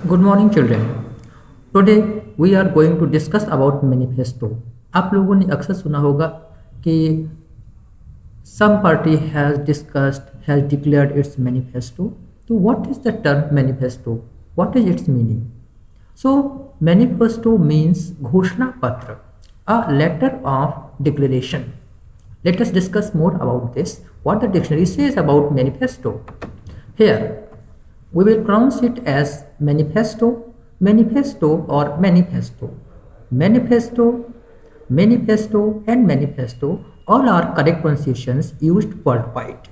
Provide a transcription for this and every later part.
Good morning children. Today we are going to discuss about manifesto. आप लोगों ने अक्सर सुना होगा कि some party has declared its manifesto. So what is the term manifesto? What is its meaning? So manifesto means घोषणा पत्र, a letter of declaration. Let us discuss more about this. What the dictionary says about manifesto. Here we will pronounce it as manifesto, manifesto or manifesto. Manifesto, manifesto and manifesto all are correct pronunciations used worldwide.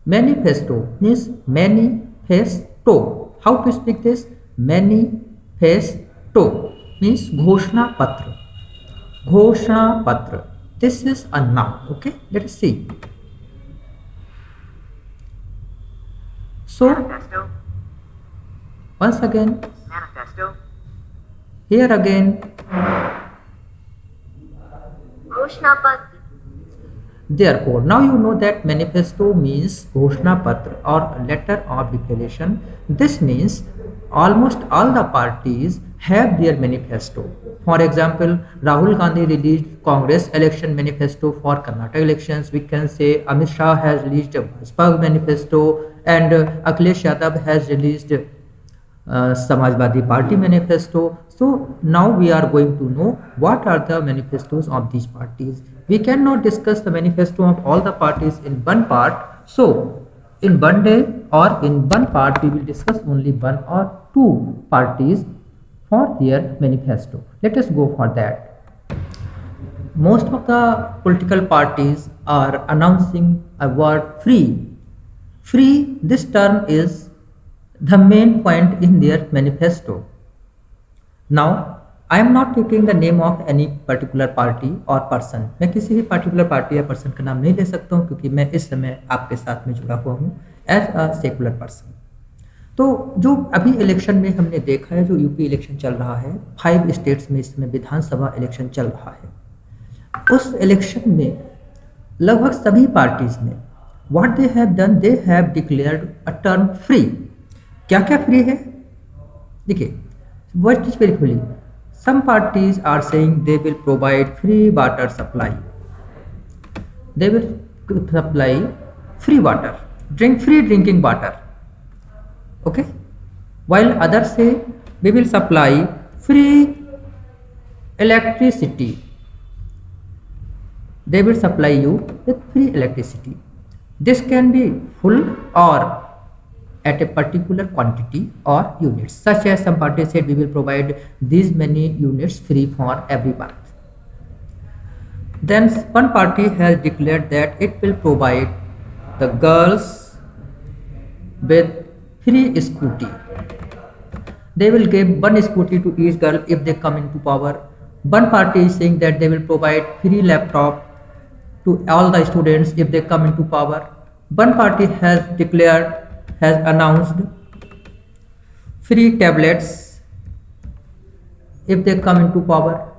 Manifesto means manifesto. How to speak this? Manifesto means घोषणा पत्र. घोषणा पत्र. This is a noun. Okay, let us see. So Manifesto. once again, Manifesto. here again, घोषणा पत्र. therefore now you know that manifesto means घोषणा पत्र or letter of declaration. This means almost all the parties have their manifesto. For example, Rahul Gandhi released Congress election manifesto for Karnataka elections. We can say Amit Shah has released a Bhajpa manifesto, and Akhilesh Yadav has released Samajwadi Party manifesto. So now we are going to know what are the manifestos of these parties. We cannot discuss the manifesto of all the parties in one part. So in one day or in one part we will discuss only one or two parties for their manifesto. Let us go for that. Most of the political parties are announcing a word free. Free, this term is the main point in their manifesto. Now, I am not taking the name of any particular party or person. मैं किसी भी particular party या person का नाम नहीं ले सकता हूँ क्योंकि मैं इस समय आपके साथ में जुड़ा हुआ हूँ as a secular person. तो जो अभी इलेक्शन में हमने देखा है, जो यूपी इलेक्शन चल रहा है, 5 स्टेट्स में इस समय विधानसभा इलेक्शन चल रहा है. उस इलेक्शन में लगभग सभी पार्टीज ने what they have done, they have declared a term free. क्या क्या फ्री है? देखिए, what is very free? Some parties are saying they will provide free water supply. They will supply free water, free drinking water. Okay? While others say we will supply free electricity. They will supply you with free electricity. This can be full or at a particular quantity or units, such as some parties said we will provide these many units free for every month. Then one party has declared that it will provide the girls with free scooty. They will give one scooty to each girl if they come into power. One party is saying that they will provide free laptop to all the students if they come into power. One party has announced free tablets if they come into power.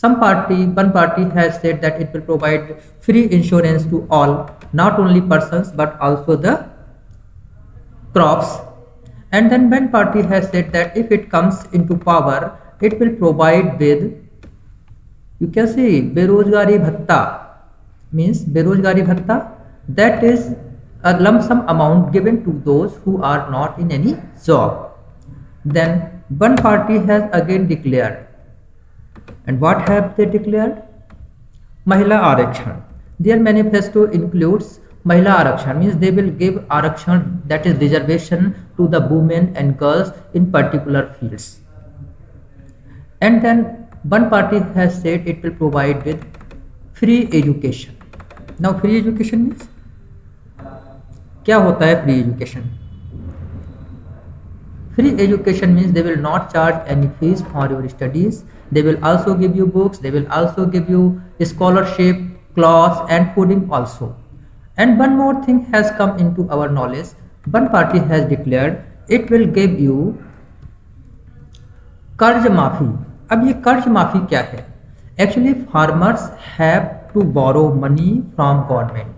One party has said that it will provide free insurance to all, not only persons but also the crops. And then one party has said that if it comes into power, it will provide with, you can say, Berozgari Bhatta, means Berozgari Bhatta, that is a lump sum amount given to those who are not in any job. Then one party has again declared, and what have they declared? Mahila Arakshan. Their manifesto includes Mahila Arakshan, means they will give Arakshan, that is reservation, to the women and girls in particular fields. And then one party has said it will provide with free education. Now free education means, क्या होता है free education? Free education means they will not charge any fees for your studies. They will also give you books. They will also give you scholarship, clothes and fooding also. And one more thing has come into our knowledge. One party has declared it will give you कर्ज माफी. अब ये कर्ज माफी क्या है? Actually farmers have to borrow money from government.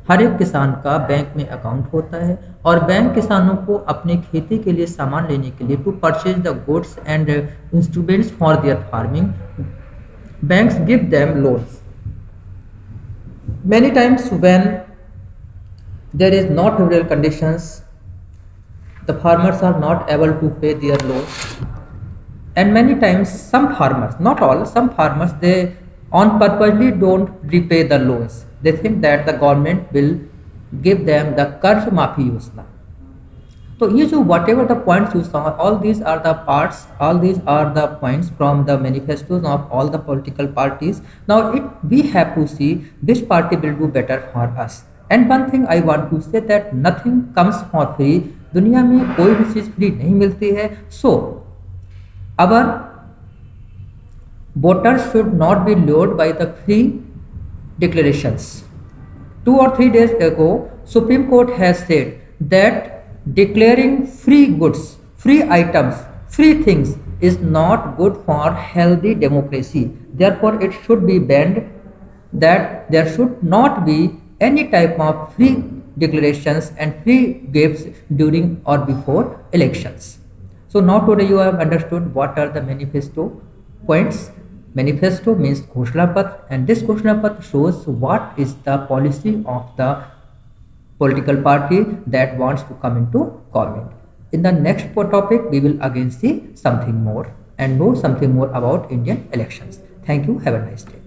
हर एक किसान का बैंक में अकाउंट होता है और बैंक किसानों को अपने खेती के लिए सामान लेने के लिए to purchase the goods and instruments for their farming, banks give them loans. Many times when there is not favorable conditions, the farmers are not able to pay their loans. And many times some farmers, not all, some farmers, they on purposely don't repay the loans. They think that the government will give them the कर्ज माफी योजना. तो ये जो whatever the points you saw, all these are the parts, all these are the points from the manifestos of all the political parties. Now it we have to see which party will do better for us. And one thing I want to say that nothing comes for free. दुनिया में कोई भी चीज़ free नहीं मिलती है. सो अवर voters should not be lured by the free declarations. 2 or 3 days ago, Supreme Court has said that declaring free goods, free items, free things is not good for healthy democracy. Therefore, it should be banned, that there should not be any type of free declarations and free gifts during or before elections. So now today you have understood what are the manifesto points. Manifesto means Ghoshna Patra, and this Ghoshna Patra shows what is the policy of the political party that wants to come into government. In the next topic, we will again see something more and know something more about Indian elections. Thank you. Have a nice day.